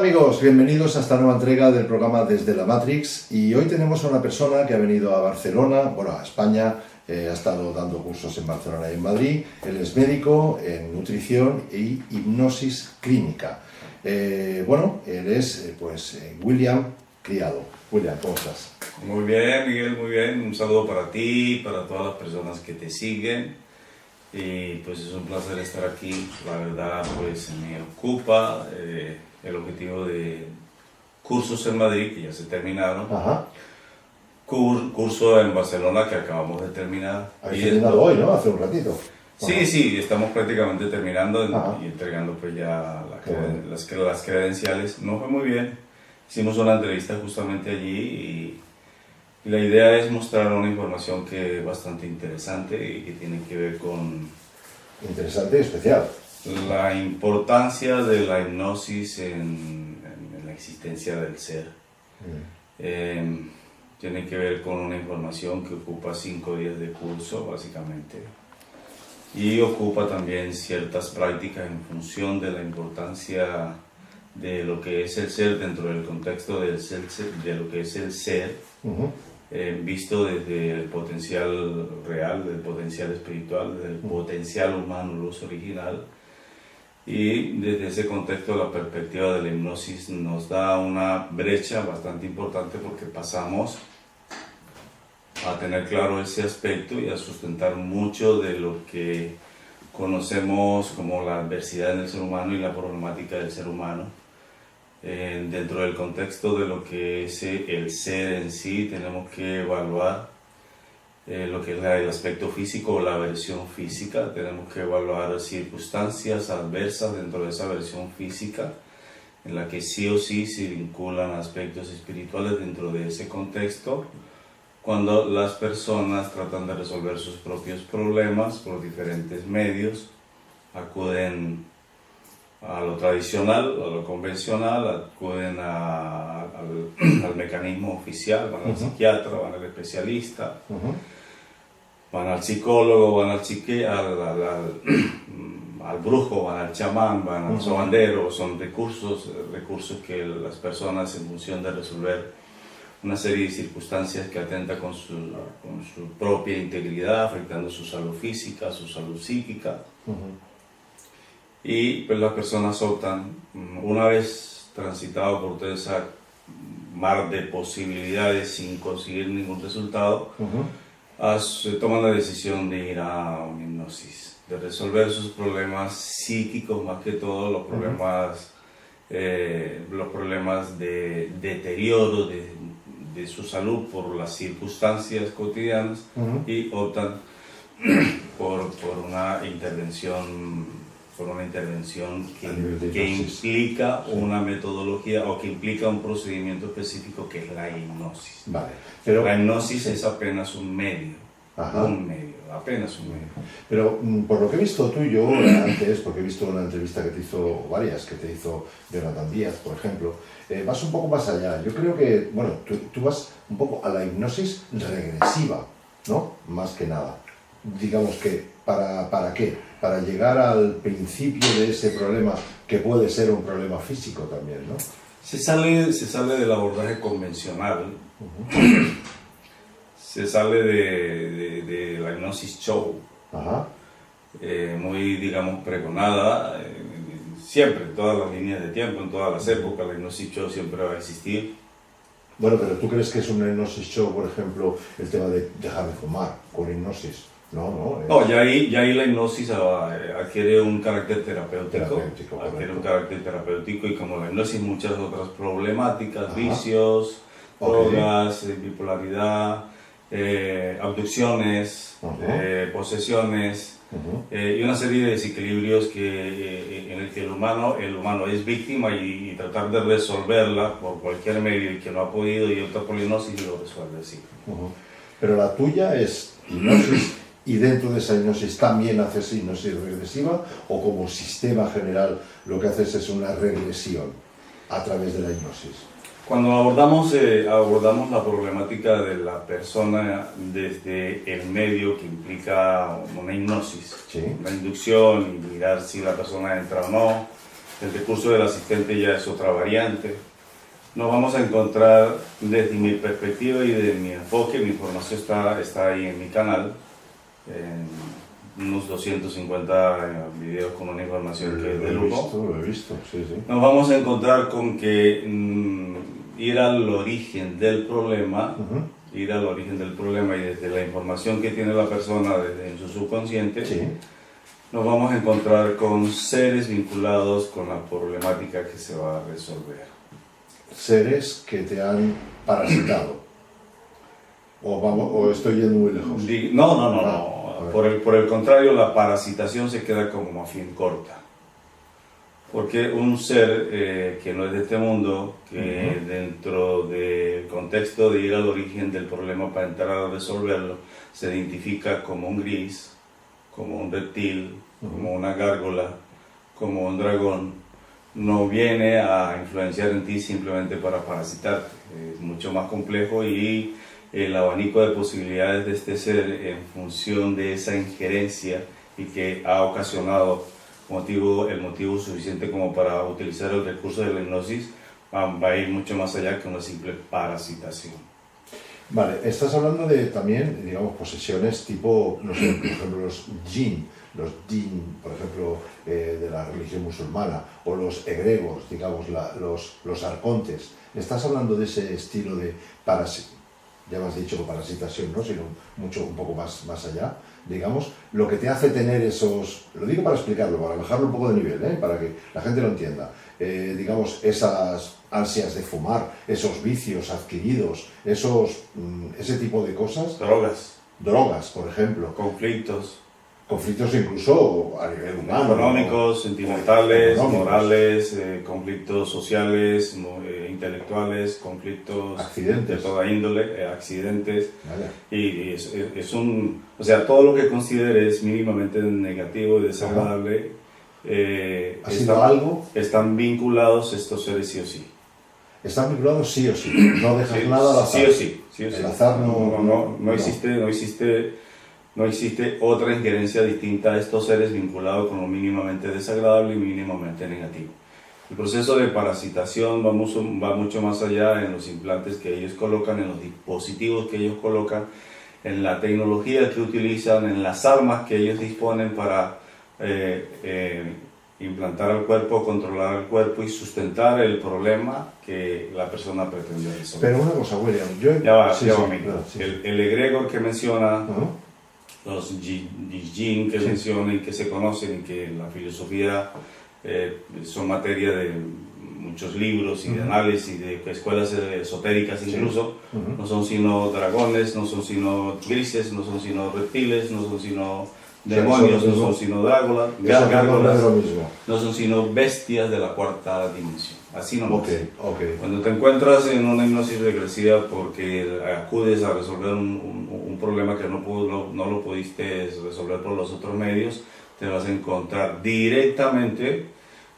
amigos, bienvenidos a esta nueva entrega del programa Desde la Matrix, y hoy tenemos a una persona que ha venido a Barcelona, bueno, a España, ha estado dando cursos en Barcelona y en Madrid. Él es médico en nutrición y hipnosis clínica. Él es William Criado. William, ¿cómo estás? Muy bien, Miguel, muy bien. Un saludo para ti, para todas las personas que te siguen. Y pues es un placer estar aquí. La verdad, pues me ocupa el objetivo de cursos en Madrid, que ya se terminaron. Ajá. Curso en Barcelona, que acabamos de terminar. Habéis terminado hoy, ¿no? Hace un ratito. Sí, estamos prácticamente terminando y entregando pues ya las credenciales. No fue muy bien. Hicimos una entrevista justamente allí y la idea es mostrar una información que es bastante interesante y que tiene que ver con... Interesante y especial. La importancia de la hipnosis en la existencia del ser. Tiene que ver con una información que ocupa 5 días de curso, básicamente. Y ocupa también ciertas prácticas en función de la importancia de lo que es el ser dentro del contexto de lo que es el ser, visto desde el potencial real, del potencial espiritual, del potencial humano, luz original. Y desde ese contexto, la perspectiva de la hipnosis nos da una brecha bastante importante, porque pasamos a tener claro ese aspecto y a sustentar mucho de lo que conocemos como la adversidad en el ser humano y la problemática del ser humano. Dentro del contexto de lo que es el ser en sí, tenemos que evaluar lo que es el aspecto físico o la versión física. Tenemos que evaluar circunstancias adversas dentro de esa versión física, en la que sí o sí se vinculan aspectos espirituales dentro de ese contexto, cuando las personas tratan de resolver sus propios problemas por diferentes medios, acuden a lo tradicional, a lo convencional, acuden al mecanismo oficial, van al psiquiatra, van al especialista, van al psicólogo, van al brujo, van al chamán, van al sobandero. Son recursos que las personas, en función de resolver una serie de circunstancias que atentan con su propia integridad, afectando su salud física, su salud psíquica. Y pues las personas optan, una vez transitado por todo ese mar de posibilidades sin conseguir ningún resultado, toman la decisión de ir a una hipnosis, de resolver sus problemas psíquicos, más que todo los problemas de deterioro de su salud por las circunstancias cotidianas, y optan por una intervención que implica una metodología o que implica un procedimiento específico, que es la hipnosis. Vale, pero la hipnosis es apenas un medio, apenas un medio. Pero por lo que he visto tuyo antes, porque he visto una entrevista que te hizo, varias que te hizo Jonathan Díaz, por ejemplo, vas un poco más allá. Yo creo que, bueno, tú vas un poco a la hipnosis regresiva, ¿no? Más que nada. Digamos que, ¿para qué? Para llegar al principio de ese problema, que puede ser un problema físico también, ¿no? Se sale del abordaje convencional, se sale de la hipnosis show, muy, digamos, pregonada, siempre, en todas las líneas de tiempo, en todas las épocas, la hipnosis show siempre va a existir. Bueno, pero ¿tú crees que es una hipnosis show, por ejemplo, el tema de dejar de fumar con hipnosis? No, ya ahí la hipnosis adquiere un carácter terapéutico, y como la hipnosis muchas otras problemáticas, vicios, drogas, bipolaridad, abducciones, posesiones, y una serie de desequilibrios en el que el humano es víctima, y tratar de resolverla por cualquier medio, y que no ha podido, y opta por la hipnosis y lo resuelve así. Pero la tuya es hipnosis. ¿Y dentro de esa hipnosis también haces hipnosis regresiva, o como sistema general lo que haces es una regresión a través de la hipnosis? Cuando abordamos la problemática de la persona desde el medio que implica una hipnosis, una inducción, y mirar si la persona entra o no, El recurso del asistente ya es otra variante. Nos vamos a encontrar desde mi perspectiva y de mi enfoque, mi información está ahí en mi canal, en unos 250 videos con una información que es de lujo. Lo he visto, sí, sí. Nos vamos a encontrar con que ir al origen del problema, ir al origen del problema y desde la información que tiene la persona en su subconsciente, Sí. nos vamos a encontrar con seres vinculados con la problemática que se va a resolver. Seres que te han parasitado. O estoy yendo muy lejos. No. Por el contrario, la parasitación se queda como a fin corta. Porque un ser que no es de este mundo, que dentro del contexto de ir al origen del problema para entrar a resolverlo, se identifica como un gris, como un reptil, como una gárgola, como un dragón, no viene a influenciar en ti simplemente para parasitarte. Es mucho más complejo y el abanico de posibilidades de este ser en función de esa injerencia y que ha ocasionado el motivo suficiente como para utilizar el recurso de la hipnosis va a ir mucho más allá que una simple parasitación. Vale, estás hablando de también, digamos, posesiones tipo, no sé, por ejemplo, los jinn, por ejemplo, de la religión musulmana, o los egregores, digamos, los arcontes. Estás hablando de ese estilo de ya me has dicho parasitación, ¿no? Sino un poco más allá, digamos, lo que te hace tener esos, lo digo para explicarlo, para bajarlo un poco de nivel, para que la gente lo entienda, digamos, esas ansias de fumar, esos vicios adquiridos, ese tipo de cosas. Drogas, por ejemplo. Conflictos incluso a nivel humano. Económicos, sentimentales, morales, conflictos sociales, intelectuales, conflictos accidentes de toda índole, accidentes. Vale. Y o sea, todo lo que consideres mínimamente negativo y desagradable, están vinculados estos seres sí o sí. Están vinculados sí o sí. No dejas nada al azar. Sí o sí. El azar no existe otra injerencia distinta a estos seres vinculados con lo mínimamente desagradable y mínimamente negativo. El proceso de parasitación va mucho más allá en los implantes que ellos colocan, en los dispositivos que ellos colocan, en la tecnología que utilizan, en las armas que ellos disponen para implantar al cuerpo, controlar al cuerpo y sustentar el problema que la persona pretende resolver. Pero una cosa, William, el egregor que menciona, los jinn que mencionan y que se conocen y que en la filosofía son materia de muchos libros y de análisis, de escuelas esotéricas incluso, no son sino dragones, no son sino grises, no son sino reptiles, no son sino demonios, no son sino gárgolas, no son sino bestias de la cuarta dimensión. Así nomás. Cuando te encuentras en una hipnosis regresiva porque acudes a resolver un problema que no lo pudiste resolver por los otros medios, te vas a encontrar directamente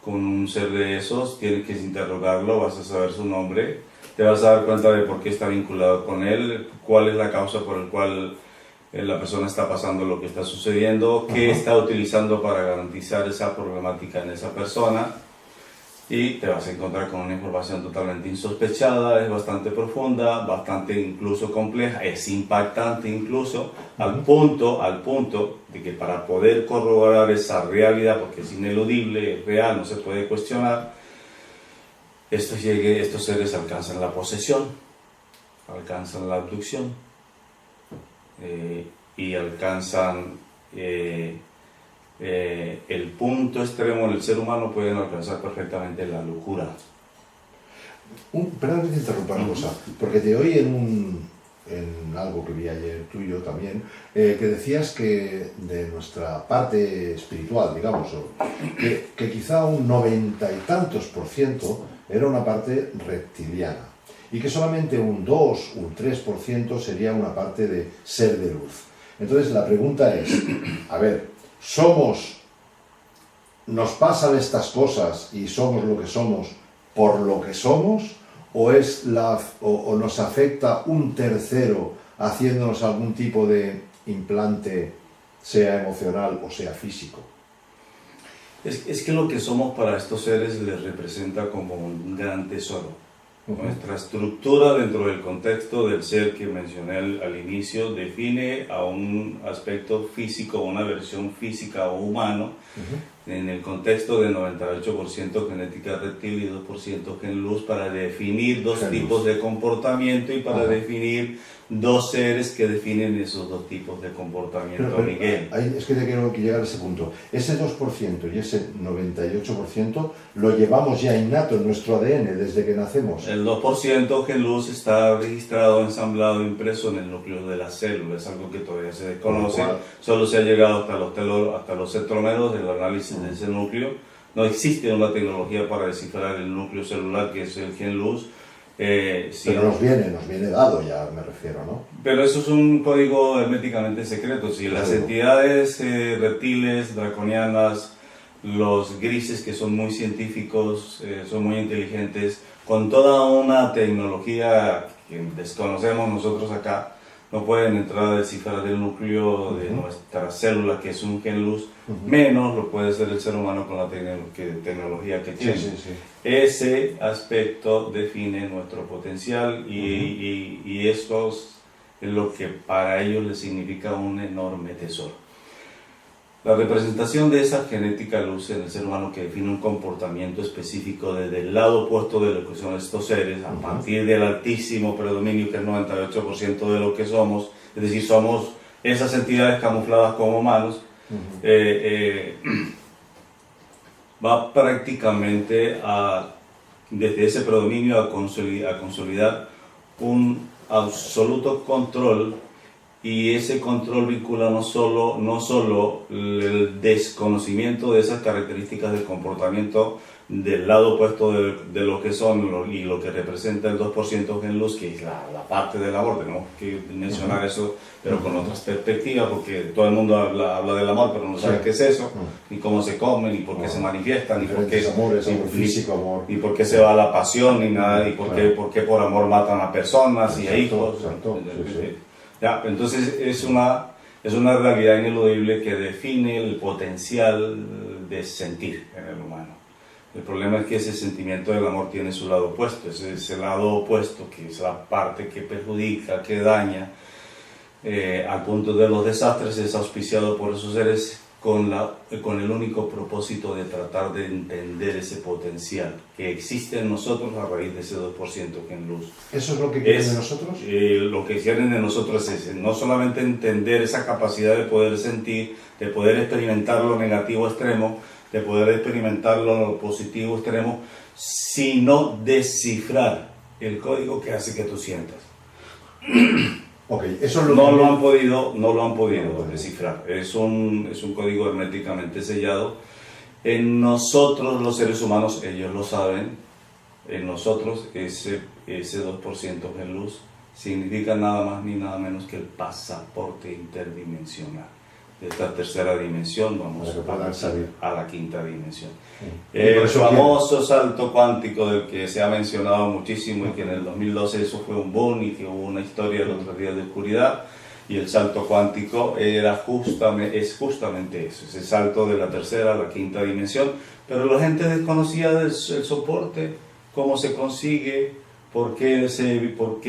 con un ser de esos, tienes que interrogarlo, vas a saber su nombre, te vas a dar cuenta de por qué está vinculado con él, cuál es la causa por la cual la persona está pasando lo que está sucediendo, qué está utilizando para garantizar esa problemática en esa persona, y te vas a encontrar con una información totalmente insospechada, es bastante profunda, bastante incluso compleja, es impactante incluso, al punto de que para poder corroborar esa realidad, porque es ineludible, es real, no se puede cuestionar, estos seres alcanzan la posesión, alcanzan la abducción, y alcanzan el punto extremo en el ser humano, pueden alcanzar perfectamente la locura. Perdón que te interrumpa una cosa, porque te oí en algo que vi ayer tuyo también, que decías que de nuestra parte espiritual, digamos, que quizá un 90 y tantos % era una parte reptiliana y que solamente un 2, un 3% sería una parte de ser de luz. Entonces la pregunta es, a ver, ¿nos pasan estas cosas y somos lo que somos por lo que somos? ¿O nos afecta un tercero haciéndonos algún tipo de implante, sea emocional o sea físico? Es que lo que somos para estos seres les representa como un gran tesoro. Nuestra estructura dentro del contexto del ser que mencioné al inicio define a un aspecto físico, una versión física o humano, en el contexto de 98% genética reptil y 2% gen luz, para definir dos tipos de comportamiento y para definir dos seres que definen esos dos tipos de comportamiento, pero, Miguel. Es que te quiero llegar a ese punto. Ese 2% y ese 98% lo llevamos ya innato en nuestro ADN desde que nacemos. El 2% gen luz está registrado, ensamblado, impreso en el núcleo de la célula. Es algo que todavía se desconoce. Solo se ha llegado hasta los centrómeros del análisis de ese núcleo. No existe una tecnología para descifrar el núcleo celular, que es el gen luz. Pero nos viene dado ya, me refiero, ¿no? Pero eso es un código herméticamente secreto. Si las entidades reptiles, draconianas, los grises, que son muy científicos, son muy inteligentes, con toda una tecnología que desconocemos nosotros acá, no pueden entrar a descifrar el núcleo de nuestra célula, que es un gen luz, menos lo puede ser el ser humano con la tecnología que tiene. Ese aspecto define nuestro potencial y esto es lo que para ellos les significa un enorme tesoro. La representación de esa genética luz en el ser humano, que define un comportamiento específico desde el lado opuesto de lo que son estos seres, a partir del altísimo predominio que es el 98% de lo que somos, es decir, somos esas entidades camufladas como humanos, va prácticamente desde ese predominio a consolidar un absoluto control. Y ese control vincula no solo el desconocimiento de esas características del comportamiento del lado opuesto de lo que son y lo que representa el 2% gen luz, que es la parte del amor. Tenemos que mencionar eso, pero con otras perspectivas, porque todo el mundo habla del amor, pero no sabe qué es eso, ni cómo se come, ni por qué se manifiesta, ni por qué, amores, amor físico, amor, ni por qué se va la pasión, ni nada, y por qué por amor matan a personas y a hijos. Ya, entonces es una realidad ineludible que define el potencial de sentir en el humano. El problema es que ese sentimiento del amor tiene su lado opuesto, ese lado opuesto, que es la parte que perjudica, que daña, al punto de los desastres, es auspiciado por esos seres con el único propósito de tratar de entender ese potencial que existe en nosotros a raíz de ese 2% gen luz. ¿Eso es lo que quieren de nosotros? Lo que quieren de nosotros es no solamente entender esa capacidad de poder sentir, de poder experimentar lo negativo extremo, de poder experimentar lo positivo extremo, sino descifrar el código que hace que tú sientas. Eso es no lo han podido descifrar. Es un código herméticamente sellado. En nosotros, los seres humanos, ellos lo saben, en nosotros ese 2% gen luz significa nada más ni nada menos que el pasaporte interdimensional. De esta tercera dimensión vamos a la quinta dimensión. El famoso salto cuántico del que se ha mencionado muchísimo y que en el 2012 eso fue un boom y que hubo una historia de los 3 días de oscuridad, y el salto cuántico es justamente eso, ese salto de la tercera a la quinta dimensión, pero la gente desconocía el soporte, cómo se consigue, por qué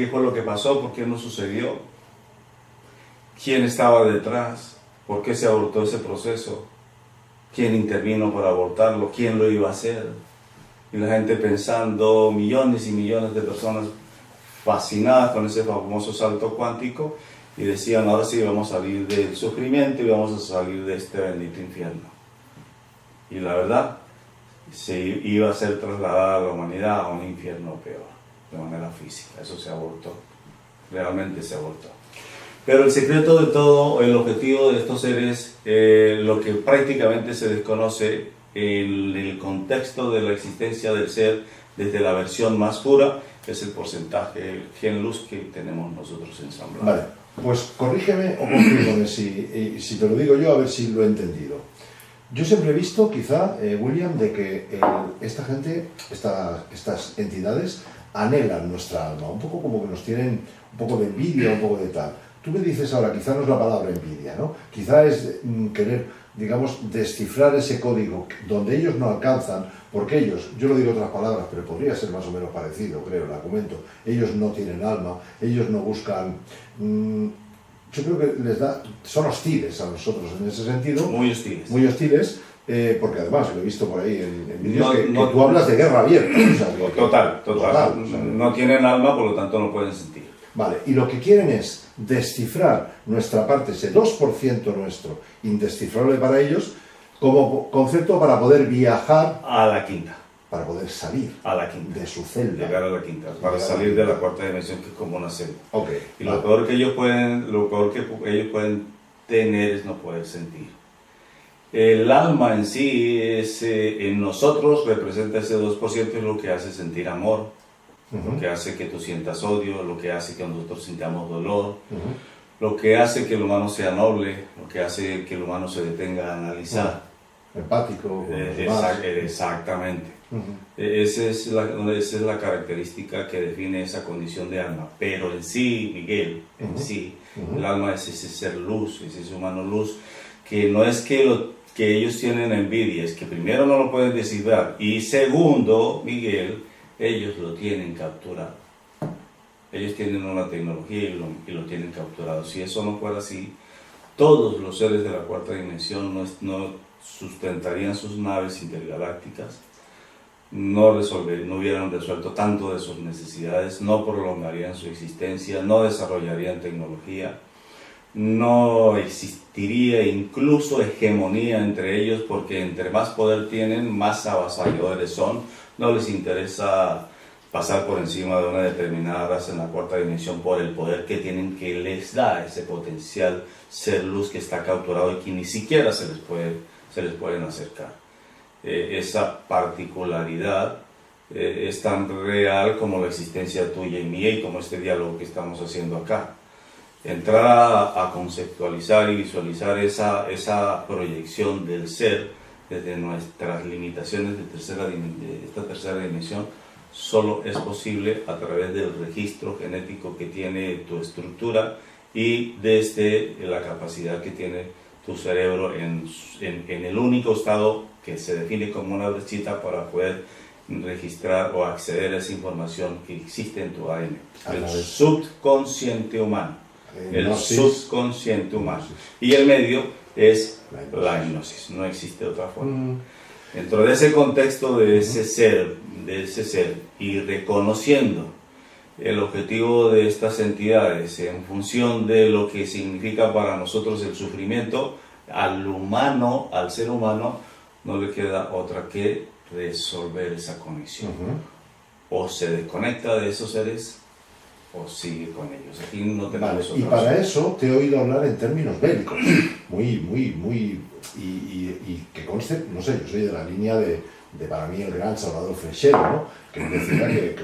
fue lo que pasó, por qué no sucedió, quién estaba detrás, por qué se abortó ese proceso, quién intervino para abortarlo, quién lo iba a hacer. Y la gente pensando, millones y millones de personas fascinadas con ese famoso salto cuántico, y decían, ahora sí vamos a salir del sufrimiento y vamos a salir de este bendito infierno. Y la verdad, se iba a ser trasladada a la humanidad a un infierno peor, de manera física. Eso se abortó, realmente se abortó. Pero el secreto de todo, el objetivo de estos seres, lo que prácticamente se desconoce en el contexto de la existencia del ser desde la versión más pura, es el porcentaje gen luz que tenemos nosotros ensamblado. Vale, pues corrígeme o confírmame si te lo digo yo, a ver si lo he entendido. Yo siempre he visto, quizá, William, de que esta gente, estas entidades, anhelan nuestra alma, un poco como que nos tienen un poco de envidia, un poco de tal. Tú me dices ahora, quizá no es la palabra envidia, ¿no? Quizá es querer digamos, descifrar ese código donde ellos no alcanzan, porque ellos, yo lo digo en otras palabras, pero podría ser más o menos parecido, creo, el argumento, ellos no tienen alma, ellos no buscan... yo creo que son hostiles a nosotros en ese sentido. Muy hostiles. Muy hostiles, porque además lo he visto por ahí en vídeos que tú hablas de guerra abierta. O sea, total. o sea, no tienen alma, por lo tanto no pueden sentir. Vale, y lo que quieren es descifrar nuestra parte, ese 2% nuestro, indescifrable para ellos, como concepto para poder viajar a la quinta. Para poder salir a la quinta. De su celda. Llegar a la quinta, para salir de la cuarta dimensión, que es como una celda. Okay, y lo peor que ellos pueden tener es no poder sentir. El alma en sí, en nosotros representa ese 2%, es lo que hace sentir amor, lo que hace que tú sientas odio, lo que hace que nosotros sintamos dolor, lo que hace que el humano sea noble, lo que hace que el humano se detenga a analizar. Empático. Exactamente. Esa es la característica que define esa condición de alma. Pero en sí, Miguel, el alma es ese ser luz, es ese humano luz, que no es que ellos tienen envidia, es que primero no lo pueden descifrar, y segundo, Miguel, ellos lo tienen capturado. Ellos tienen una tecnología y lo tienen capturado. Si eso no fuera así, todos los seres de la cuarta dimensión no sustentarían sus naves intergalácticas, no hubieran resuelto tanto de sus necesidades, no prolongarían su existencia, no desarrollarían tecnología, no existiría incluso hegemonía entre ellos, porque entre más poder tienen, más avasalladores son. No les interesa pasar por encima de una determinada raza en la cuarta dimensión por el poder que tienen, que les da ese potencial ser luz que está capturado y que ni siquiera se les pueden acercar. Esa particularidad es tan real como la existencia tuya y mía, y como este diálogo que estamos haciendo acá. Entrar a conceptualizar y visualizar esa proyección del ser desde nuestras limitaciones de esta tercera dimensión solo es posible a través del registro genético que tiene tu estructura y desde la capacidad que tiene tu cerebro en el único estado que se define como una brechita para poder registrar o acceder a esa información que existe en tu ADN. El subconsciente humano. El subconsciente humano. Y el medio es la hipnosis. No existe otra forma. Dentro de ese contexto de ese ser, y reconociendo el objetivo de estas entidades en función de lo que significa para nosotros el sufrimiento, al ser humano, no le queda otra que resolver esa conexión. O se desconecta de esos seres o sigue con ellos. Aquí no tenemos y para eso te he oído hablar en términos bélicos, y que conste, no sé, yo soy de la línea de para mí el gran Salvador Freixero, ¿no? Que decía que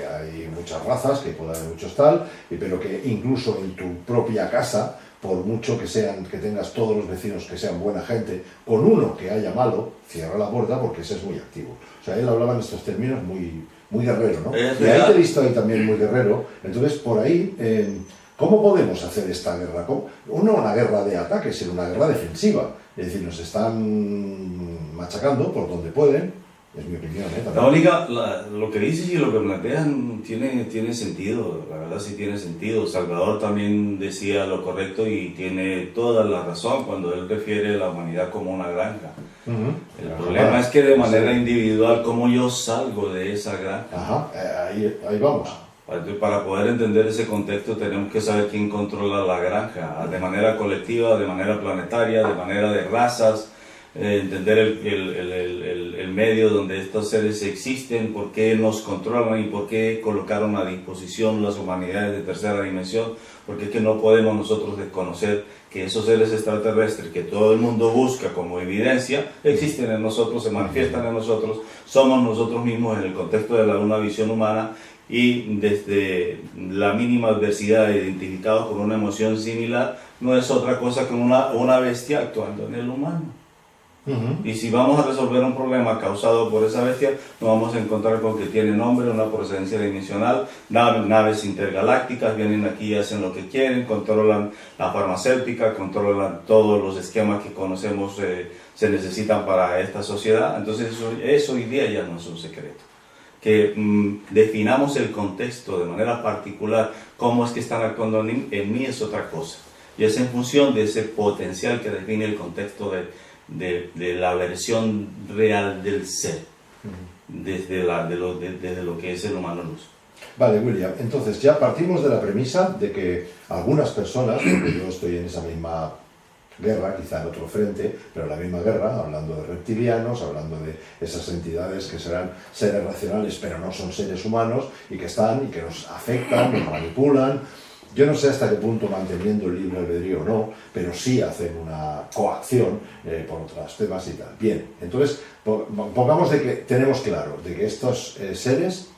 hay muchas razas, que puede haber muchos tal, pero que incluso en tu propia casa, por mucho que tengas todos los vecinos que sean buena gente, con uno que haya malo, cierra la puerta porque ese es muy activo. O sea, él hablaba en estos términos muy guerrero, ¿no? Y ahí te he visto ahí también muy guerrero. Entonces, por ahí, ¿cómo podemos hacer esta guerra? No una guerra de ataque, sino una guerra defensiva. Es decir, nos están machacando por donde pueden. Es mi opinión, lo que dices y lo que plantean tiene sentido, la verdad sí tiene sentido. Salvador también decía lo correcto y tiene toda la razón cuando él refiere a la humanidad como una granja. El problema es que de manera individual, ¿cómo yo salgo de esa granja? Ahí vamos. Para poder entender ese contexto tenemos que saber quién controla la granja, de manera colectiva, de manera planetaria, de manera de razas, entender el medio donde estos seres existen, por qué nos controlan y por qué colocaron a disposición las humanidades de tercera dimensión, porque es que no podemos nosotros desconocer que esos seres extraterrestres que todo el mundo busca como evidencia, existen en nosotros, se manifiestan en nosotros, somos nosotros mismos en el contexto de una visión humana, y desde la mínima adversidad identificados con una emoción similar, no es otra cosa que una bestia actuando en el humano. Y si vamos a resolver un problema causado por esa bestia, nos vamos a encontrar con que tiene nombre, una procedencia dimensional, naves intergalácticas, vienen aquí y hacen lo que quieren, controlan la farmacéutica, controlan todos los esquemas que conocemos se necesitan para esta sociedad. Entonces eso hoy día ya no es un secreto. Que definamos el contexto de manera particular, cómo es que están actuando en mí es otra cosa. Y es en función de ese potencial que define el contexto de la versión real del ser, desde lo que es el humano luz. Vale, William, entonces ya partimos de la premisa de que algunas personas, porque yo estoy en esa misma guerra, quizá en otro frente, pero en la misma guerra, hablando de reptilianos, hablando de esas entidades que serán seres racionales, pero no son seres humanos, y que están y que nos afectan, nos manipulan. Yo no sé hasta qué punto manteniendo el libre albedrío o no, pero sí hacen una coacción por otros temas y tal. Bien, entonces, pongamos de que tenemos claro de que estos seres,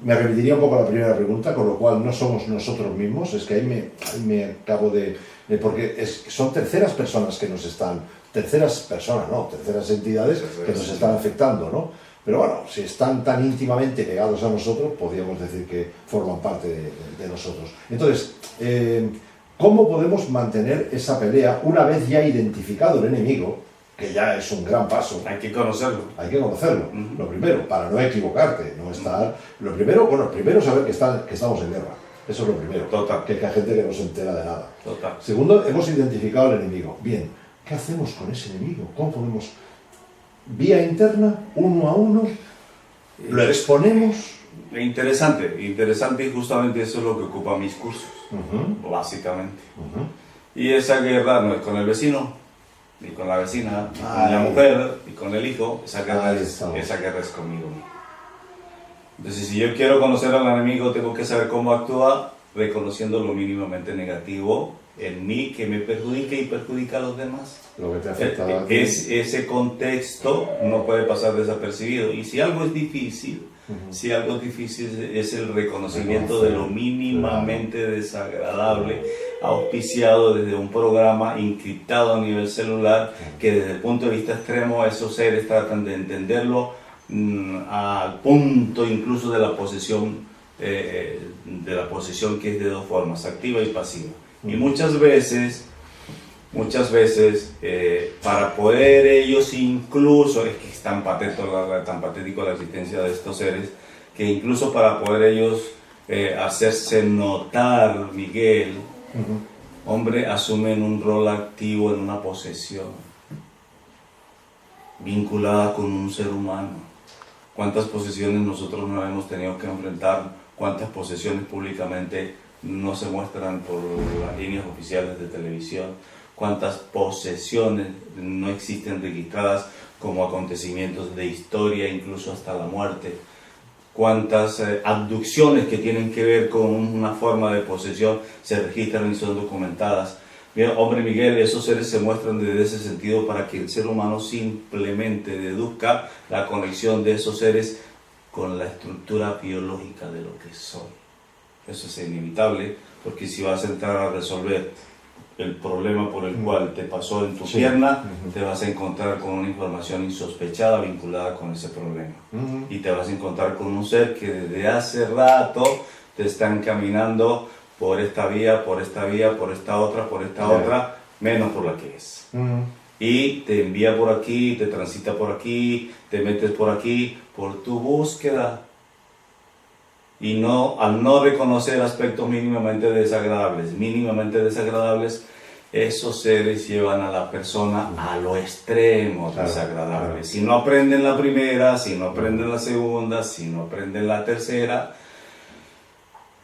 me remitiría un poco a la primera pregunta, con lo cual no somos nosotros mismos, es que ahí me acabo de porque son terceras personas que nos están, terceras entidades que nos están afectando, ¿no? Pero bueno, si están tan íntimamente pegados a nosotros, podríamos decir que forman parte de nosotros. Entonces, ¿cómo podemos mantener esa pelea una vez ya identificado el enemigo, que ya es un gran paso? Hay que conocerlo. Hay que conocerlo, lo primero, para no equivocarte, no estar... Lo primero, primero saber que estamos en guerra. Eso es lo primero. Total. Que hay gente que no se entera de nada. Total. Segundo, hemos identificado al enemigo. Bien, ¿qué hacemos con ese enemigo? ¿Cómo podemos, vía interna, uno a uno, lo exponemos? Interesante y justamente eso es lo que ocupa mis cursos, básicamente. Y esa guerra no es con el vecino, ni con la vecina, ni con la mujer, ni con el hijo. Esa guerra es conmigo. Entonces, si yo quiero conocer al enemigo, tengo que saber cómo actúa, reconociendo lo mínimamente negativo en mí que me perjudica y perjudica a los demás. Lo que te afecta a ti. Ese contexto no puede pasar desapercibido. Y si algo es difícil, es el reconocimiento de lo mínimamente desagradable, auspiciado desde un programa encriptado a nivel celular, que desde el punto de vista extremo esos seres tratan de entenderlo al punto incluso de la posesión que es de dos formas, activa y pasiva. Y muchas veces para poder ellos incluso, es que es tan patético la existencia de estos seres, que incluso para poder ellos hacerse notar, Miguel, hombre, asumen un rol activo en una posesión vinculada con un ser humano. ¿Cuántas posesiones nosotros no hemos tenido que enfrentar? ¿Cuántas posesiones públicamente no se muestran por las líneas oficiales de televisión? ¿Cuántas posesiones no existen registradas como acontecimientos de historia, incluso hasta la muerte? ¿Cuántas abducciones que tienen que ver con una forma de posesión se registran y son documentadas? Bien, hombre Miguel, esos seres se muestran desde ese sentido para que el ser humano simplemente deduzca la conexión de esos seres con la estructura biológica de lo que soy. Eso es inevitable, porque si vas a entrar a resolver el problema por el cual te pasó en tu pierna, te vas a encontrar con una información insospechada vinculada con ese problema. Y te vas a encontrar con un ser que desde hace rato te está encaminando por esta vía, por esta otra, menos por la que es. Y te envía por aquí, te transita por aquí, te metes por aquí, por tu búsqueda. Y al no reconocer aspectos mínimamente desagradables, esos seres llevan a la persona a lo extremo desagradable. Si no aprenden la primera, si no aprenden la segunda, si no aprenden la tercera,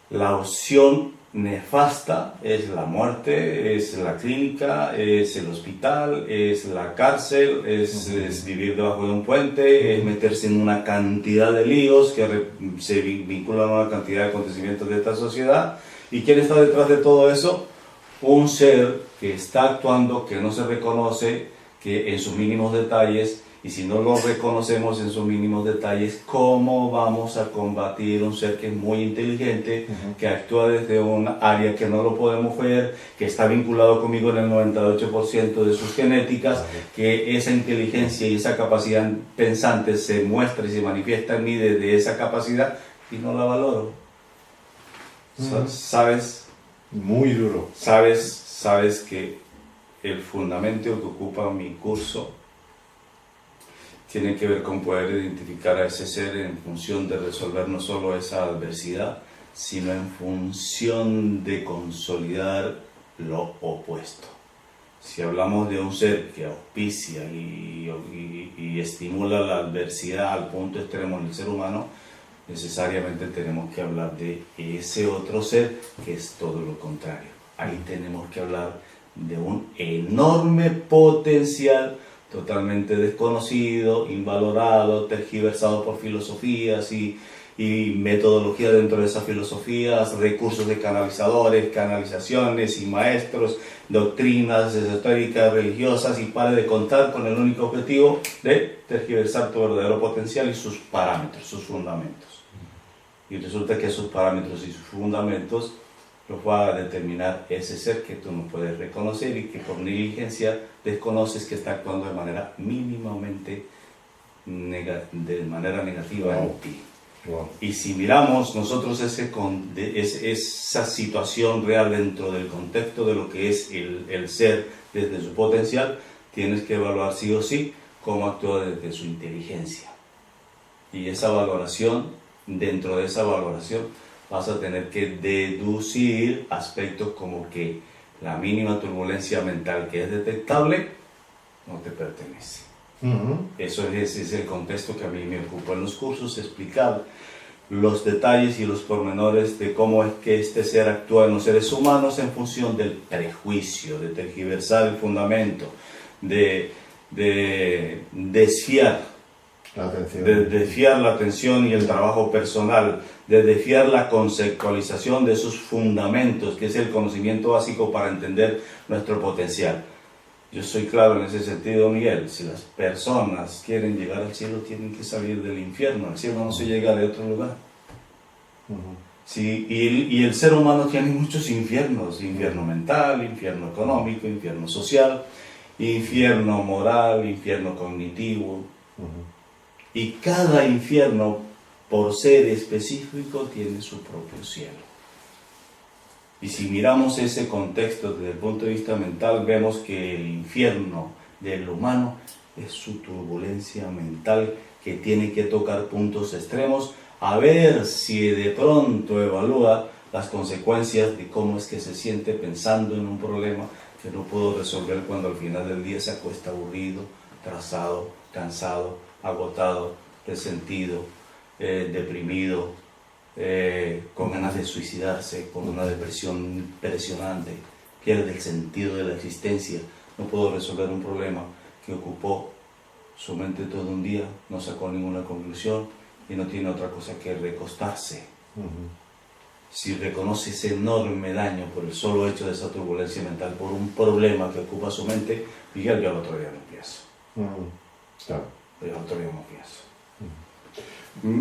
la opción nefasta es la muerte, es la clínica, es el hospital, es la cárcel, es vivir debajo de un puente, es meterse en una cantidad de líos que se vinculan a una cantidad de acontecimientos de esta sociedad. ¿Y quién está detrás de todo eso? Un ser que está actuando, que no se reconoce, que en sus mínimos detalles, Y si no lo reconocemos en sus mínimos detalles, ¿cómo vamos a combatir un ser que es muy inteligente, que actúa desde un área que no lo podemos ver, que está vinculado conmigo en el 98% de sus genéticas, que esa inteligencia y esa capacidad pensante se muestra y se manifiesta en mí desde esa capacidad y no la valoro? ¿Sabes? Muy duro. ¿Sabes que el fundamento que ocupa mi curso tiene que ver con poder identificar a ese ser en función de resolver no solo esa adversidad, sino en función de consolidar lo opuesto? Si hablamos de un ser que auspicia y estimula la adversidad al punto extremo en el ser humano, necesariamente tenemos que hablar de ese otro ser que es todo lo contrario. Ahí tenemos que hablar de un enorme potencial totalmente desconocido, invalorado, tergiversado por filosofías y metodología dentro de esas filosofías, recursos de canalizadores, canalizaciones y maestros, doctrinas esotéricas, religiosas, y pare de contar con el único objetivo de tergiversar tu verdadero potencial y sus parámetros, sus fundamentos. Y resulta que esos parámetros y sus fundamentos los va a determinar ese ser que tú no puedes reconocer y que por negligencia desconoces que está actuando de manera mínimamente negativa en ti. Wow. Y si miramos nosotros esa situación real dentro del contexto de lo que es el ser desde su potencial, tienes que evaluar sí o sí cómo actúa desde su inteligencia. Y esa valoración, dentro de esa valoración, vas a tener que deducir aspectos como que la mínima turbulencia mental que es detectable no te pertenece. Ese es el contexto que a mí me ocupa en los cursos, explicar los detalles y los pormenores de cómo es que este ser actúa en los seres humanos en función del prejuicio, de tergiversar el fundamento, de desfiar la atención y el trabajo personal, de desfiar la conceptualización de sus fundamentos, que es el conocimiento básico para entender nuestro potencial. Yo soy claro en ese sentido, Miguel. Si las personas quieren llegar al cielo, tienen que salir del infierno. Al cielo no se llega de otro lugar. Sí, y el ser humano tiene muchos infiernos: infierno mental, infierno económico, infierno social, infierno moral, infierno cognitivo. Y cada infierno, por ser específico, tiene su propio cielo. Y si miramos ese contexto desde el punto de vista mental, vemos que el infierno del humano es su turbulencia mental, que tiene que tocar puntos extremos, a ver si de pronto evalúa las consecuencias de cómo es que se siente pensando en un problema que no pudo resolver, cuando al final del día se acuesta aburrido, atrasado, cansado, agotado, resentido, deprimido, con ganas de suicidarse, con una depresión impresionante, pierde el sentido de la existencia, no pudo resolver un problema que ocupó su mente todo un día, no sacó ninguna conclusión y no tiene otra cosa que recostarse. Si reconoce ese enorme daño por el solo hecho de esa turbulencia mental, por un problema que ocupa su mente, Miguel, yo al otro día no empiezo. Claro. Yo al otro día no empiezo.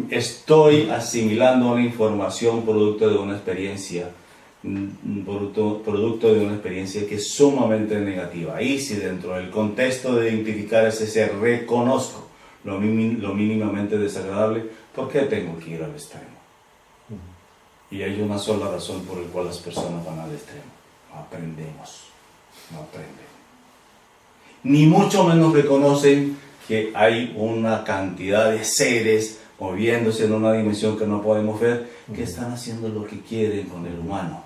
Estoy asimilando una información producto de una experiencia, producto de una experiencia que es sumamente negativa. Y si dentro del contexto de identificar ese ser reconozco lo mínimamente desagradable, ¿por qué tengo que ir al extremo? Y hay una sola razón por la cual las personas van al extremo: no aprendemos. Ni mucho menos reconocen que hay una cantidad de seres moviéndose en una dimensión que no podemos ver, que están haciendo lo que quieren con el humano,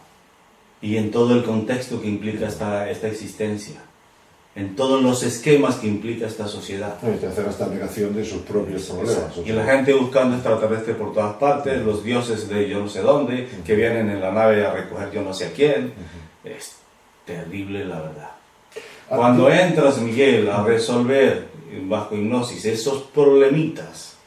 y en todo el contexto que implica esta existencia, en todos los esquemas que implica esta sociedad. Y te hacen hasta negación de sus propios problemas. Y la gente buscando extraterrestres por todas partes, los dioses de yo no sé dónde, que vienen en la nave a recoger yo no sé a quién. Es terrible, la verdad. Cuando entras, Miguel, a resolver bajo hipnosis esos problemitas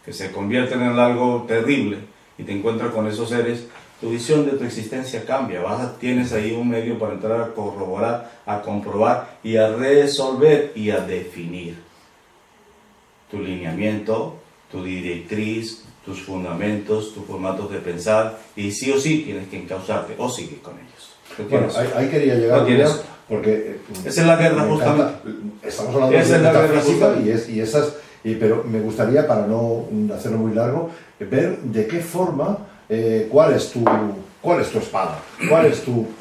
que se convierten en algo terrible y te encuentras con esos seres, tu visión de tu existencia cambia. Tienes ahí un medio para entrar a corroborar, a comprobar y a resolver y a definir. tu lineamiento, tu directriz, tus fundamentos, tus formatos de pensar, y sí o sí tienes que encauzarte o seguir con ellos. Bueno, ahí quería llegar, William, porque esa es la guerra, justamente. Estamos hablando de metafísica pero me gustaría, para no hacerlo muy largo, ver de qué forma, cuál es tu espada,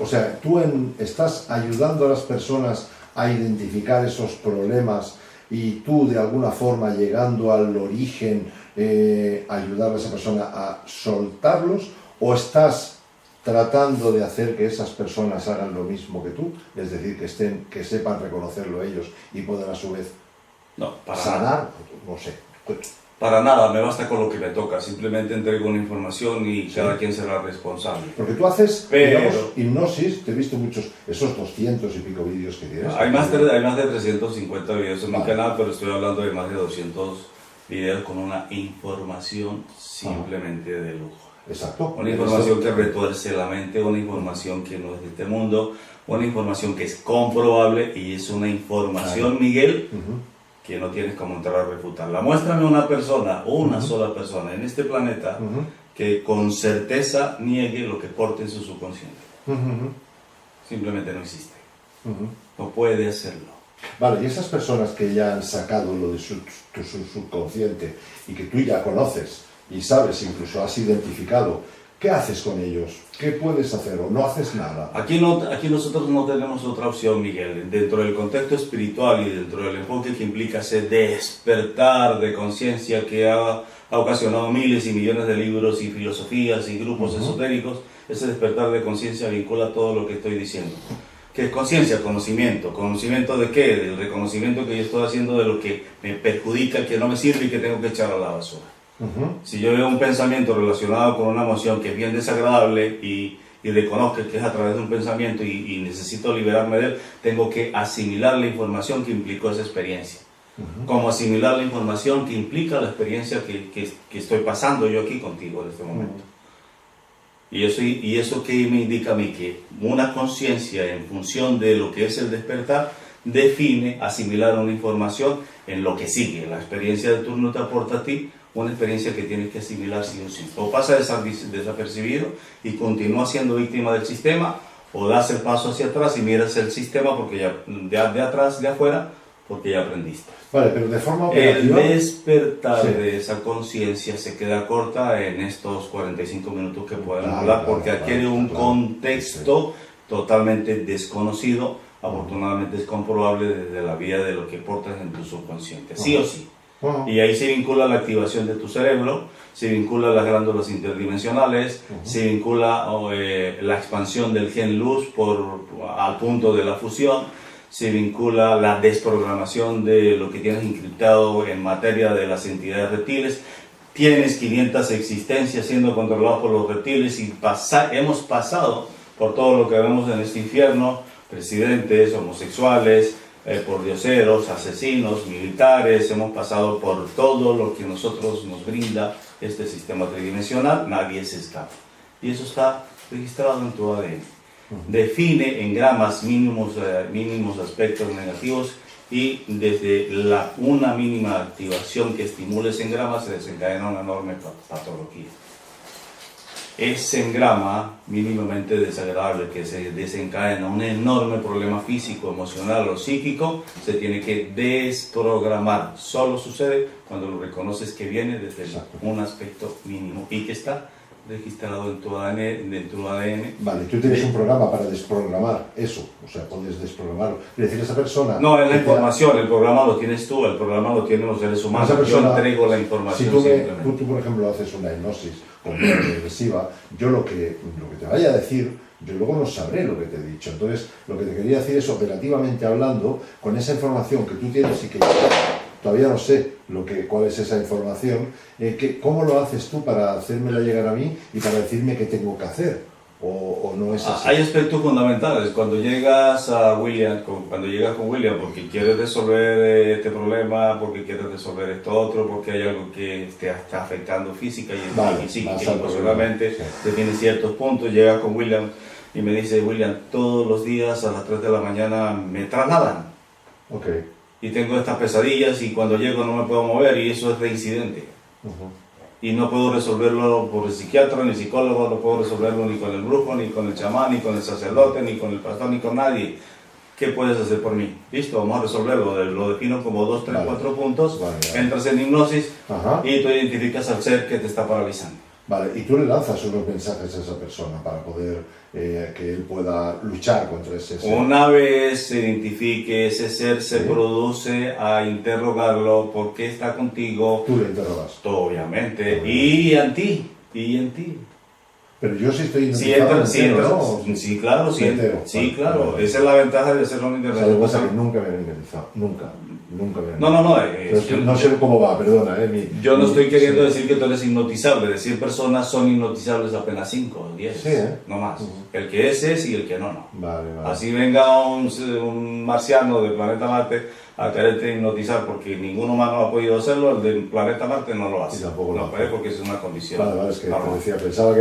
o sea, tú estás ayudando a las personas a identificar esos problemas y tú de alguna forma llegando al origen, ayudar a esa persona a soltarlos, o estás tratando de hacer que esas personas hagan lo mismo que tú, es decir, que sepan reconocerlo ellos y puedan a su vez sanar, no sé. Para nada, me basta con lo que me toca, simplemente entrego una información y cada quien será responsable. Porque tú haces, digamos, hipnosis, te he visto esos 200 y pico vídeos que tienes. Hay más de 350 vídeos en mi canal, pero estoy hablando de más de 200 vídeos con una información simplemente de lujo. Exacto. Una información que retuerce la mente, una información que no es de este mundo, una información que es comprobable y es una información, Miguel, que no tienes como entrar a refutarla. Muéstrame una persona, una sola persona en este planeta que con certeza niegue lo que porte en su subconsciente. Simplemente no existe. No puede hacerlo. Vale, y esas personas que ya han sacado lo de tu subconsciente y que tú ya conoces y sabes, incluso has identificado, ¿qué haces con ellos? ¿Qué puedes hacer o no haces nada? Aquí nosotros no tenemos otra opción, Miguel. Dentro del contexto espiritual y dentro del enfoque que implica ese despertar de conciencia que ha ocasionado miles y millones de libros y filosofías y grupos esotéricos, ese despertar de conciencia vincula todo lo que estoy diciendo. ¿Qué es conciencia? Conocimiento. ¿Conocimiento de qué? Del reconocimiento que yo estoy haciendo de lo que me perjudica, que no me sirve y que tengo que echar a la basura. Si yo veo un pensamiento relacionado con una emoción que es bien desagradable y reconozco que es a través de un pensamiento y necesito liberarme de él, tengo que asimilar la información que implicó esa experiencia. Como asimilar la información que implica la experiencia que estoy pasando yo aquí contigo en este momento. Y eso que me indica a mí que una conciencia en función de lo que es el despertar define asimilar una información en lo que sigue. La experiencia de turno te aporta a ti una experiencia que tienes que asimilar sí o sí. O pasa desapercibido y continúas siendo víctima del sistema, o das el paso hacia atrás y miras el sistema porque ya de atrás, de afuera, porque ya aprendiste. Vale, pero de forma operativa... El despertar de esa conciencia se queda corta en estos 45 minutos que podemos hablar, porque adquiere un contexto totalmente desconocido, afortunadamente es comprobable desde la vía de lo que portas en tu subconsciente, sí o sí. Y ahí se vincula la activación de tu cerebro, se vincula las glándulas interdimensionales, se vincula la expansión del gen luz al punto de la fusión, se vincula la desprogramación de lo que tienes encriptado en materia de las entidades reptiles. Tienes 500 existencias siendo controladas por los reptiles y hemos pasado por todo lo que vemos en este infierno: presidentes, homosexuales, pordioseros, asesinos, militares. Hemos pasado por todo lo que nosotros nos brinda este sistema tridimensional. Nadie se escapa. Y eso está registrado en tu ADN. Define en gramas mínimos aspectos negativos, y desde una mínima activación que estimules en grama se desencadena una enorme patología. Ese engrama mínimamente desagradable que se desencadena un enorme problema físico, emocional o psíquico, se tiene que desprogramar. Solo sucede cuando lo reconoces que viene desde un aspecto mínimo y que está registrado en tu ADN. Vale, tú tienes un programa para desprogramar eso, o sea, puedes desprogramarlo. Es decir, esa persona... No, es la información, el programa lo tienes tú, el programa lo tienen los seres humanos. Yo entrego la información. Si tú, por ejemplo, haces una hipnosis regresiva, yo lo que te vaya a decir, yo luego no sabré lo que te he dicho. Entonces, lo que te quería decir es, operativamente hablando, con esa información que tú tienes y que todavía no sé cuál es esa información, ¿cómo lo haces tú para hacérmela llegar a mí y para decirme qué tengo que hacer? ¿O no es así? Hay aspectos fundamentales. Cuando llegas con William porque quieres resolver este problema, porque quieres resolver esto otro, porque hay algo que te está afectando física y psíquica y emocionalmente, te tiene ciertos puntos, llegas con William y me dice: William, todos los días a las 3 de la mañana me trasladan. Ok. y tengo estas pesadillas y cuando llego no me puedo mover y eso es reincidente. Y no puedo resolverlo por el psiquiatra ni el psicólogo, no puedo resolverlo ni con el brujo, ni con el chamán, ni con el sacerdote, ni con el pastor, ni con nadie. ¿Qué puedes hacer por mí? Listo, vamos a resolverlo. Lo defino como 2, 3, 4 puntos. Entras en hipnosis y tú identificas al ser que te está paralizando. Vale, y tú le lanzas unos mensajes a esa persona para poder que él pueda luchar contra ese ser. Una vez se identifique ese ser, se produce a interrogarlo, ¿por qué está contigo? Tú le interrogas. Obviamente. Y en ti. Pero yo sí estoy identificado. Sí, claro, sí. Sí, claro. Vale. Esa es la ventaja de hacer un internet. O sea, lo que pasa es que nunca me han identificado. Nunca me han No. no sé cómo va, perdona. Yo no estoy queriendo decir que tú eres hipnotizable. De 100 personas son hipnotizables apenas 5 o 10. Sí, no más. El que es y el que no. Vale. Así venga un marciano del planeta Marte a quererte hipnotizar porque ningún humano ha podido hacerlo, el del planeta Marte no lo hace. Y tampoco no puede porque es una condición. Vale, es que te decía, pensaba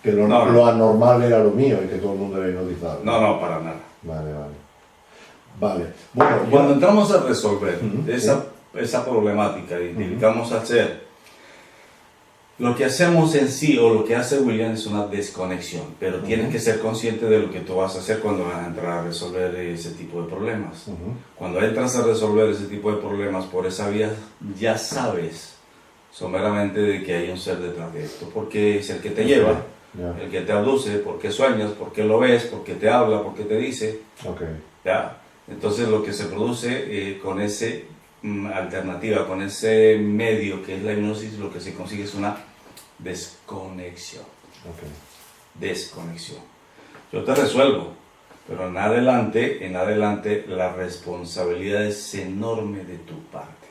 que lo anormal era lo mío y que todo el mundo era hipnotizable. No, para nada. Vale. Bueno, cuando entramos a resolver esa problemática, identificamos al ser, lo que hacemos en sí, o lo que hace William, es una desconexión, pero tienes que ser consciente de lo que tú vas a hacer cuando vas a entrar a resolver ese tipo de problemas. Cuando entras a resolver ese tipo de problemas por esa vía, ya sabes someramente de que hay un ser detrás de esto, porque es el que te lleva, el que te abduce, porque sueñas, porque lo ves, porque te habla, porque te dice. ¿Ya? Entonces lo que se produce con ese alternativa, con ese medio que es la hipnosis, lo que se consigue es una desconexión. Desconexión. Yo te resuelvo, pero en adelante la responsabilidad es enorme de tu parte,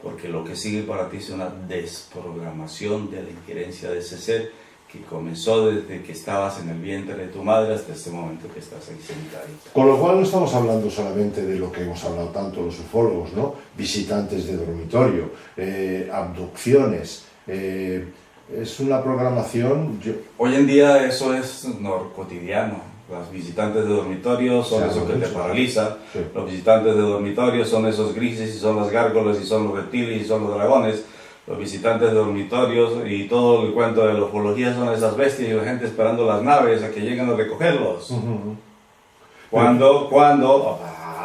porque lo que sigue para ti es una desprogramación de la injerencia de ese ser que comenzó desde que estabas en el vientre de tu madre hasta este momento que estás ahí sentadita. Con lo cual no estamos hablando solamente de lo que hemos hablado tanto los ufólogos, ¿no? Visitantes de dormitorio, abducciones, es una programación... Hoy en día eso es cotidiano. Los visitantes de dormitorio son esos que te paralizan. Los visitantes de dormitorio son esos grises y son las gárgolas y son los reptiles y son los dragones. Los visitantes de dormitorios y todo el cuento de la ufología son esas bestias y la gente esperando las naves a que lleguen a recogerlos. Cuando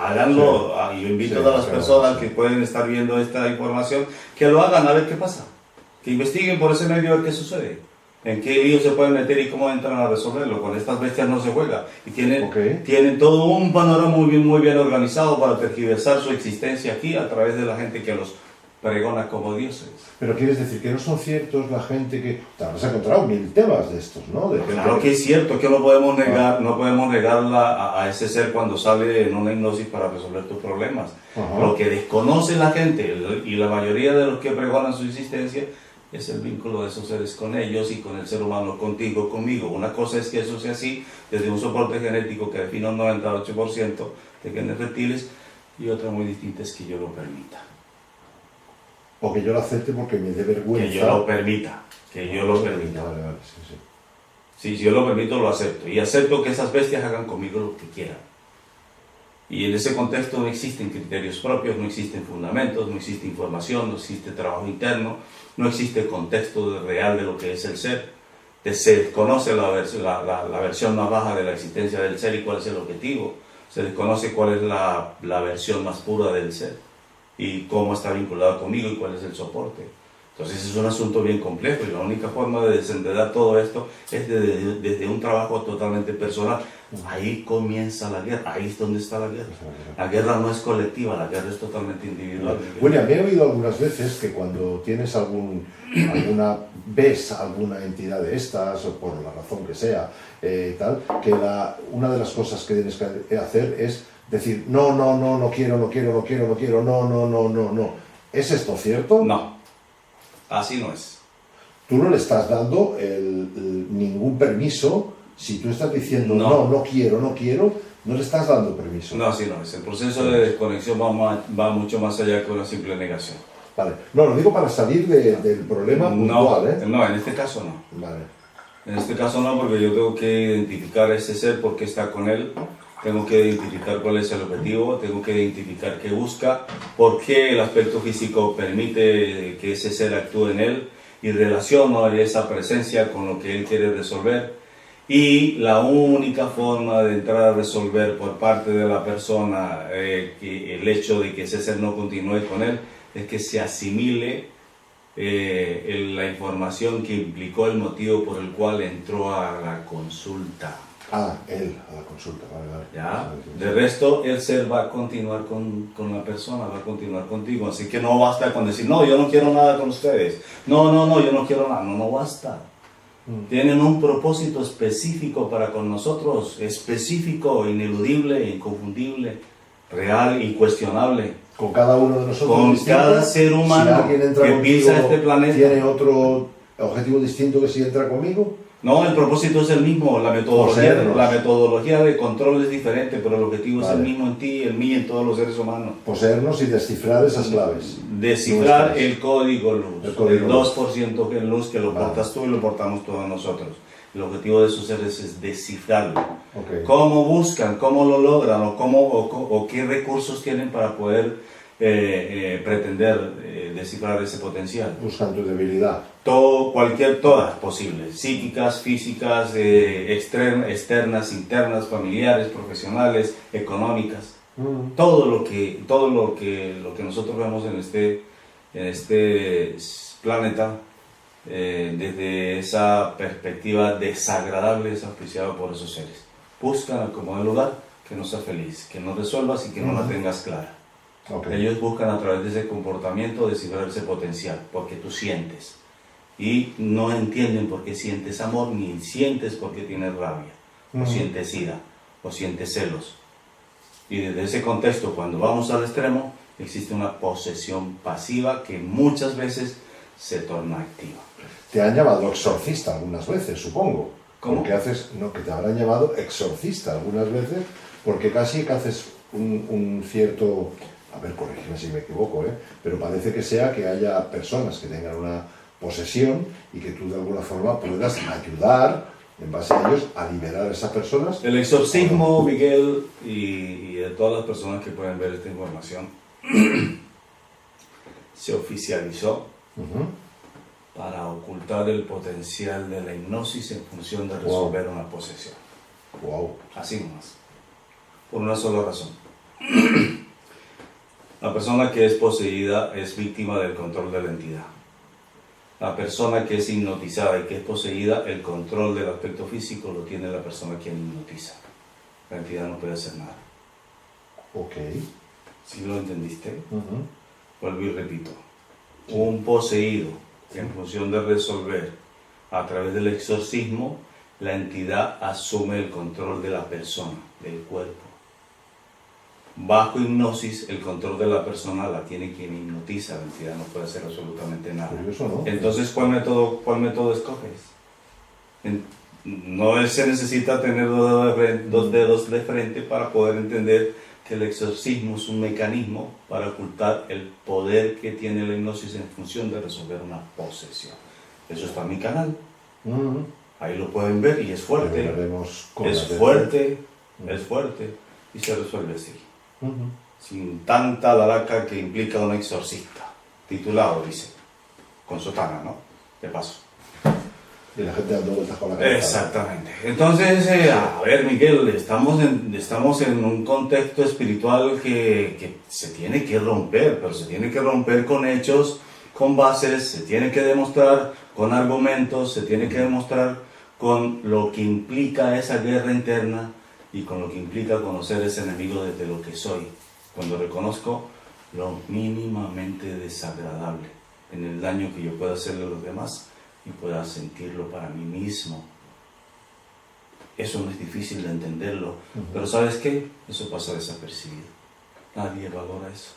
háganlo, yo invito a todas las personas que pueden estar viendo esta información que lo hagan a ver qué pasa, que investiguen por ese medio a ver qué sucede, en qué líos se pueden meter y cómo entran a resolverlo. Con estas bestias no se juega y tienen todo un panorama muy bien organizado para tergiversar su existencia aquí a través de la gente que los pregona como dioses. Pero quieres decir que no son ciertos la gente que... Te habrás encontrado mil temas de estos, ¿no? Claro que es cierto, que no podemos negar, a ese ser cuando sale en una hipnosis para resolver tus problemas. Lo que desconoce la gente y la mayoría de los que pregonan su existencia es el vínculo de esos seres con ellos y con el ser humano, contigo, conmigo. Una cosa es que eso sea así desde un soporte genético que define un 98% de genes reptiles, y otra muy distinta es que yo lo permita. O que yo lo acepte porque me dé vergüenza. Que yo lo permita. Vale, Sí, si yo lo permito, lo acepto. Y acepto que esas bestias hagan conmigo lo que quieran. Y en ese contexto no existen criterios propios, no existen fundamentos, no existe información, no existe trabajo interno, no existe contexto real de lo que es el ser. Se desconoce la versión más baja de la existencia del ser y cuál es el objetivo. Se desconoce cuál es la versión más pura del ser y cómo está vinculado conmigo y cuál es el soporte. Entonces es un asunto bien complejo y la única forma de desenredar todo esto es desde un trabajo totalmente personal. Ahí comienza la guerra, ahí es donde está la guerra. La guerra no es colectiva, la guerra es totalmente individual. William, me he oído algunas veces que cuando tienes ves alguna entidad de estas, o por la razón que sea, que una de las cosas que tienes que hacer es decir, no quiero, no. ¿Es esto cierto? No, así no es. Tú no le estás dando ningún permiso. Si tú estás diciendo no quiero, no le estás dando permiso. No, así no es. El proceso de desconexión va mucho más allá que una simple negación. Vale. No, lo digo para salir del problema puntual, No, en este caso no. Vale. En este caso no, porque yo tengo que identificar a ese ser porque está con él tengo que identificar cuál es el objetivo, tengo que identificar qué busca, por qué el aspecto físico permite que ese ser actúe en él, y relaciono esa presencia con lo que él quiere resolver. Y la única forma de entrar a resolver por parte de la persona que el hecho de que ese ser no continúe con él es que se asimile la información que implicó el motivo por el cual entró a la consulta. Él, a la consulta, vale. ¿Ya? De resto, el ser va a continuar con la persona, va a continuar contigo. Así que no basta con decir, no, yo no quiero nada con ustedes. No, yo no quiero nada. No basta. Tienen un propósito específico para con nosotros, específico, ineludible, inconfundible, real, incuestionable. Con cada uno de nosotros. Con distinto. cada ser humano Si entra que contigo, pisa este planeta. ¿Tiene otro objetivo distinto que si entra conmigo? No, el propósito es el mismo, la metodología de control es diferente, pero el objetivo es el mismo en ti, en mí, en todos los seres humanos. Poseernos y descifrar esas claves. Descifrar el código luz, el 2% de luz que lo portas tú y lo portamos todos nosotros. El objetivo de esos seres es descifrarlo. Okay. ¿Cómo buscan? ¿Cómo lo logran? ¿O qué recursos tienen para poder pretender descifrar ese potencial? Buscan tu debilidad. Todas posibles, psíquicas, físicas, externas, internas, familiares, profesionales, económicas. Todo lo que nosotros vemos en este planeta, desde esa perspectiva desagradable, es auspiciado por esos seres. Buscan acomodar el lugar que no sea feliz, que no resuelvas y que no la tengas clara. Okay. Ellos buscan a través de ese comportamiento descifrar ese potencial, porque tú sientes. Y no entienden por qué sientes amor, ni sientes por qué tienes rabia, o sientes ira, o sientes celos. Y desde ese contexto, cuando vamos al extremo, existe una posesión pasiva que muchas veces se torna activa. Te han llamado exorcista algunas veces, supongo. ¿Cómo? Porque que te habrán llamado exorcista algunas veces, porque casi que haces un cierto... A ver, corrígeme si me equivoco, pero parece que sea que haya personas que tengan una posesión y que tú de alguna forma puedas ayudar en base a ellos a liberar a esas personas. El exorcismo, Miguel, y de todas las personas que pueden ver esta información, se oficializó para ocultar el potencial de la hipnosis en función de resolver una posesión. Wow. Así nomás. Por una sola razón. La persona que es poseída es víctima del control de la entidad. La persona que es hipnotizada y que es poseída, el control del aspecto físico lo tiene la persona quien hipnotiza. La entidad no puede hacer nada. Ok. ¿Sí lo entendiste? Vuelvo y repito. Un poseído, que en función de resolver a través del exorcismo, la entidad asume el control de la persona, del cuerpo. Bajo hipnosis, el control de la persona la tiene quien hipnotiza, la entidad no puede hacer absolutamente nada. Curioso, ¿no? Entonces, ¿cuál método escoges? No se necesita tener dos dedos de frente para poder entender que el exorcismo es un mecanismo para ocultar el poder que tiene la hipnosis en función de resolver una posesión. Eso está en mi canal. Ahí lo pueden ver y es fuerte. Es fuerte y se resuelve así. Sin tanta laraca que implica un exorcista. Titulado, dice. Con sotana, ¿no? De paso. Y la gente dando vueltas con la cabeza. Exactamente. Entonces, a ver, Miguel, estamos en un contexto espiritual que se tiene que romper, pero se tiene que romper con hechos, con bases, se tiene que demostrar con argumentos, se tiene que demostrar con lo que implica esa guerra interna y con lo que implica conocer ese enemigo desde lo que soy. Cuando reconozco lo mínimamente desagradable en el daño que yo pueda hacerle a los demás y pueda sentirlo para mí mismo. Eso no es difícil de entenderlo, pero ¿sabes qué? Eso pasa desapercibido. Nadie valora eso.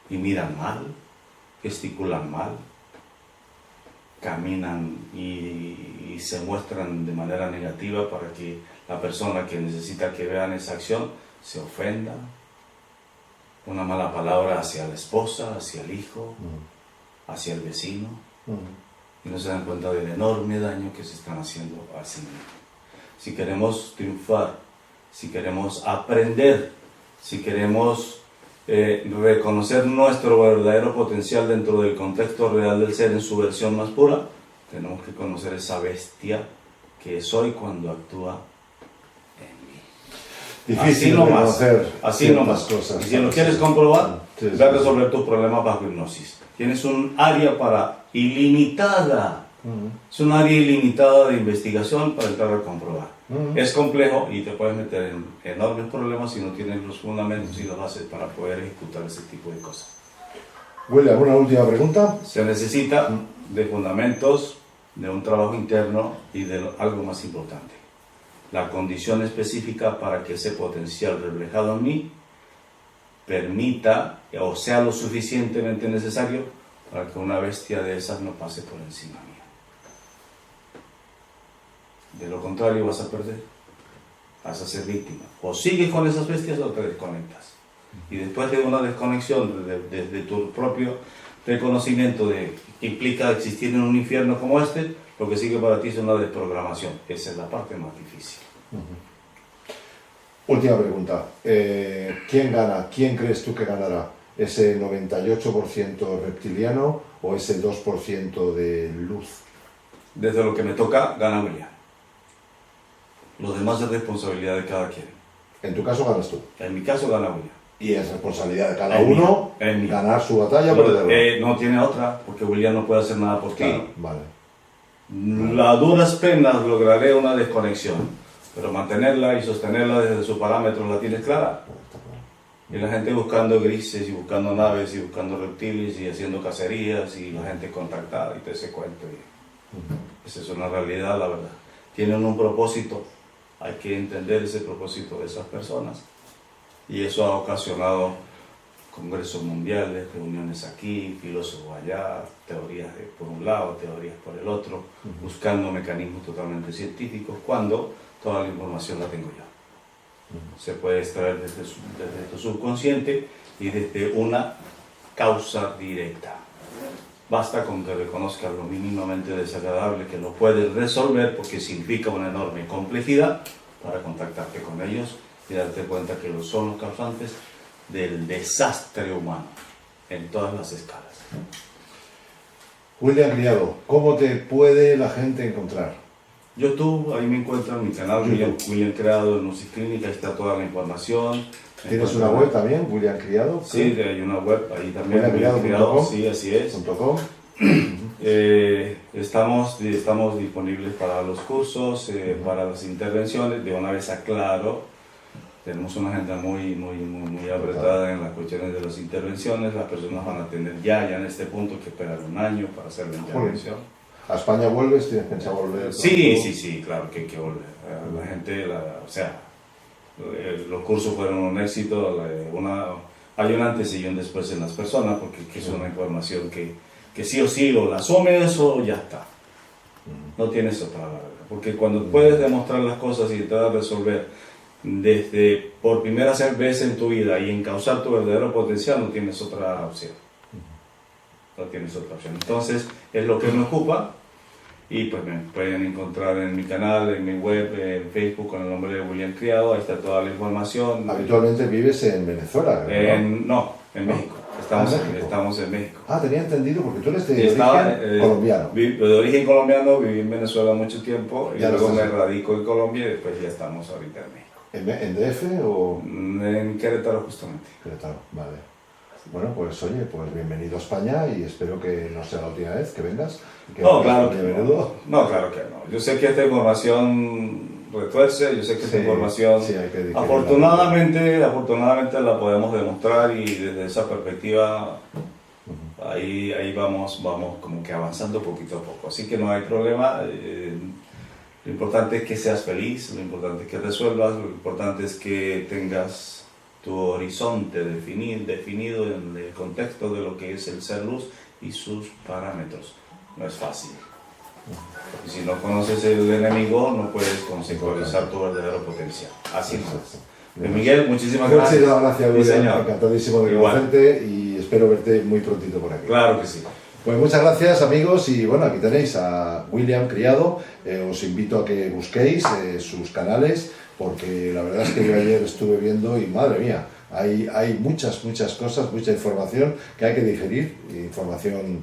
Y miran mal, gesticulan mal, caminan y se muestran de manera negativa para que la persona que necesita que vean esa acción se ofenda. Una mala palabra hacia la esposa, hacia el hijo, hacia el vecino. Y no se dan cuenta del enorme daño que se están haciendo a sí mismos. Si queremos triunfar, si queremos aprender, si queremos reconocer nuestro verdadero potencial dentro del contexto real del ser en su versión más pura, tenemos que conocer esa bestia que soy cuando actúa en mí. Difícil de conocer así nomás. Cosas. Y si lo quieres comprobar, sí, ve a resolver tus problemas bajo hipnosis. Tienes un área ilimitada. Es un área ilimitada de investigación para entrar a comprobar. Es complejo y te puedes meter en enormes problemas si no tienes los fundamentos y las bases para poder ejecutar ese tipo de cosas. William, ¿alguna última pregunta? Se necesita de fundamentos, de un trabajo interno y de algo más importante. La condición específica para que ese potencial reflejado en mí permita o sea lo suficientemente necesario para que una bestia de esas no pase por encima mío. De lo contrario vas a perder, vas a ser víctima. O sigues con esas bestias o te desconectas. Y después de una desconexión desde tu propio reconocimiento de que implica existir en un infierno como este, lo que sigue para ti es una desprogramación. Esa es la parte más difícil. Última pregunta. ¿Quién gana? ¿Quién crees tú que ganará? ¿Ese 98% reptiliano o ese 2% de luz? Desde lo que me toca, gana William. Los demás es responsabilidad de cada quien. En tu caso ganas tú. En mi caso gana William. Y es responsabilidad de cada uno ganar su batalla no, por no tiene otra, porque William no puede hacer nada por ti. Claro, vale. A duras penas lograré una desconexión, pero mantenerla y sostenerla desde su parámetro la tienes clara. Y la gente buscando grises y buscando naves y buscando reptiles y haciendo cacerías y la gente contactada y todo ese cuento. Esa es una realidad, la verdad. Tienen un propósito, hay que entender ese propósito de esas personas. Y eso ha ocasionado congresos mundiales, reuniones aquí, filósofos allá, teorías por un lado, teorías por el otro, buscando mecanismos totalmente científicos, cuando toda la información la tengo yo. Se puede extraer desde tu subconsciente y desde una causa directa. Basta con que reconozcas lo mínimamente desagradable que lo puedes resolver, porque significa una enorme complejidad, para contactarte con ellos y darte cuenta que son los causantes del desastre humano en todas las escalas. William Criado, ¿cómo te puede la gente encontrar? YouTube, ahí me encuentran mi canal, William Criado, Gnosis Clínica, ahí está toda la información. ¿Tienes una web también, William Criado? Sí, hay una web ahí también, William Criado, sí, así es. .com. Estamos disponibles para los cursos, para las intervenciones. De una vez aclaro, tenemos una agenda muy apretada en las cuestiones de las intervenciones. Las personas van a tener ya en este punto que esperar un año para hacer la intervención. ¿A España vuelves? ¿Tienes pensado volver? Sí, claro que hay que volver. La gente, los cursos fueron un éxito. Hay un antes y un después en las personas, porque es una información que sí o sí o la asumes o ya está. No tienes otra, porque cuando puedes demostrar las cosas y tratar de resolver desde por primera vez en tu vida y encauzar tu verdadero potencial, no tienes otra opción. No tienes otra opción. Entonces, es lo que me ocupa, y pues me pueden encontrar en mi canal, en mi web, en Facebook con el nombre de William Criado. Ahí está toda la información. ¿Habitualmente vives en Venezuela? No, en México. Estamos en México. Tenía entendido, porque tú eres de origen colombiano. De origen colombiano, viví en Venezuela mucho tiempo y luego me radico en Colombia y después ya estamos ahorita en México. ¿En DF o...? En Querétaro, justamente. Querétaro, vale. Bueno, pues oye, pues bienvenido a España y espero que no sea la última vez que vengas. No, claro que no. No, claro que no. Yo sé que esta información retuerce, yo sé que esta información afortunadamente la podemos demostrar, y desde esa perspectiva ahí vamos como que avanzando poquito a poco. Así que no hay problema. Lo importante es que seas feliz, lo importante es que resuelvas, lo importante es que tengas tu horizonte definido en el contexto de lo que es el ser luz y sus parámetros. No es fácil. Porque si no conoces el enemigo, no puedes conceptualizar tu verdadero potencial. Así no. Miguel, muchísimas gracias. Muchísimas gracias, William. Encantadísimo de conocerte y espero verte muy prontito por aquí. Claro que sí. Pues muchas gracias, amigos, y bueno, aquí tenéis a William Criado. Os invito a que busquéis sus canales, porque la verdad es que yo ayer estuve viendo y madre mía, hay muchas cosas, mucha información que hay que digerir, información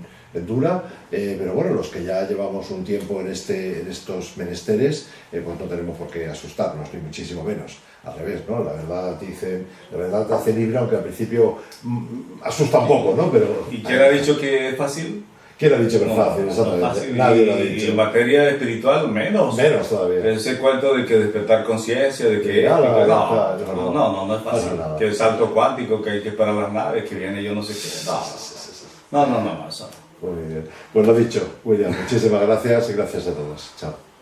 dura, pero bueno, los que ya llevamos un tiempo en estos menesteres, pues no tenemos por qué asustarnos, ni muchísimo menos. Al revés, ¿no? La verdad te hace libre, aunque al principio asusta un poco, ¿no? Pero, ¿Y quién ha dicho que es fácil? ¿Quién ha dicho que es No, fácil? no Exactamente. es fácil. Nadie lo ha Y dicho. en materia espiritual, menos. Menos todavía. Ese cuento de que despertar conciencia, de que... Nada, no es fácil. Nada. Que el salto cuántico, que hay que esperar las naves, que viene yo no sé qué. No, eso no. Muy bien. Pues lo dicho, William, muchísimas gracias y gracias a todos. Chao.